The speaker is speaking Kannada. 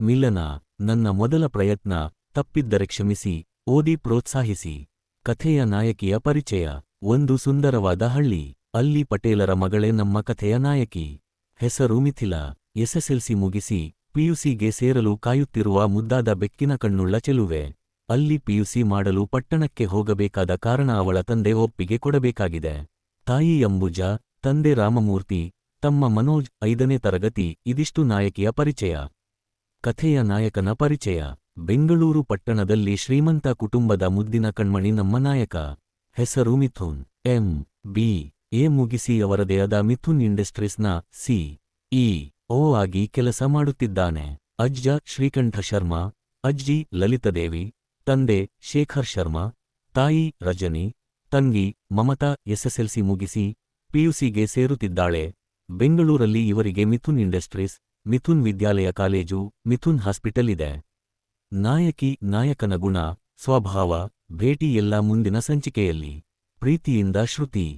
ಮಿಲನ, ನನ್ನ ಮೊದಲ ಪ್ರಯತ್ನ, ತಪ್ಪಿದ್ದರೆ ಕ್ಷಮಿಸಿ, ಓದಿ ಪ್ರೋತ್ಸಾಹಿಸಿ. ಕಥೆಯ ನಾಯಕಿಯ ಪರಿಚಯ. ಒಂದು ಸುಂದರವಾದ ಹಳ್ಳಿ. ಅಲ್ಲಿ ಪಟೇಲರ ಮಗಳೇ ನಮ್ಮ ಕಥೆಯ ನಾಯಕಿ. ಹೆಸರು ಮಿಥಿಲಾ. ಎಸ್ಎಸ್ಎಲ್ಸಿ ಮುಗಿಸಿ ಪಿಯುಸಿಗೆ ಸೇರಲು ಕಾಯುತ್ತಿರುವ ಮುದ್ದಾದ ಬೆಕ್ಕಿನ ಕಣ್ಣುಳ್ಳ ಚೆಲುವೆ. ಅಲ್ಲಿ ಪಿಯುಸಿ ಮಾಡಲು ಪಟ್ಟಣಕ್ಕೆ ಹೋಗಬೇಕಾದ ಕಾರಣ ಅವಳ ತಂದೆ ಒಪ್ಪಿಗೆ ಕೊಡಬೇಕಾಗಿದೆ. ತಾಯಿ ಅಂಬುಜಾ, ತಂದೆ ರಾಮಮೂರ್ತಿ, ತಮ್ಮ ಮನೋಜ್ 5ನೇ ತರಗತಿ. ಇದಿಷ್ಟು ನಾಯಕಿಯ ಪರಿಚಯ. ಕಥೆಯ ನಾಯಕನ ಪರಿಚಯ. ಬೆಂಗಳೂರು ಪಟ್ಟಣದಲ್ಲಿ ಶ್ರೀಮಂತ ಕುಟುಂಬದ ಮುದ್ದಿನ ಕಣ್ಮಣಿ ನಮ್ಮ ನಾಯಕ. ಹೆಸರು ಮಿಥುನ್. MBA ಮುಗಿಸಿ ಅವರದೇ ಆದ ಮಿಥುನ್ ಇಂಡಸ್ಟ್ರೀಸ್ನ CEO ಆಗಿ ಕೆಲಸ ಮಾಡುತ್ತಿದ್ದಾನೆ. ಅಜ್ಜ ಶ್ರೀಕಂಠ ಶರ್ಮಾ, ಅಜ್ಜಿ ಲಲಿತದೇವಿ, ತಂದೆ ಶೇಖರ್ ಶರ್ಮಾ, ತಾಯಿ ರಜನಿ, ತಂಗಿ ಮಮತಾ. ಎಸ್ಎಸ್ಎಲ್ಸಿ ಮುಗಿಸಿ ಪಿಯುಸಿಗೆ ಸೇರುತ್ತಿದ್ದಾಳೆ. ಬೆಂಗಳೂರಲ್ಲಿ ಇವರಿಗೆ ಮಿಥುನ್ ಇಂಡಸ್ಟ್ರೀಸ್, ಮಿಥುನ್ ವಿದ್ಯಾಲಯ ಕಾಲೇಜು, ಮಿಥುನ್ ಹಾಸ್ಪಿಟಲ್ ಇದೆ. ನಾಯಕಿ, ನಾಯಕನ ಗುಣ, ಸ್ವಭಾವ, ಭೇಟಿ ಎಲ್ಲ ಮುಂದಿನ ಸಂಚಿಕೆಯಲ್ಲಿ. ಪ್ರೀತಿಯಿಂದ ಶ್ರುತಿ.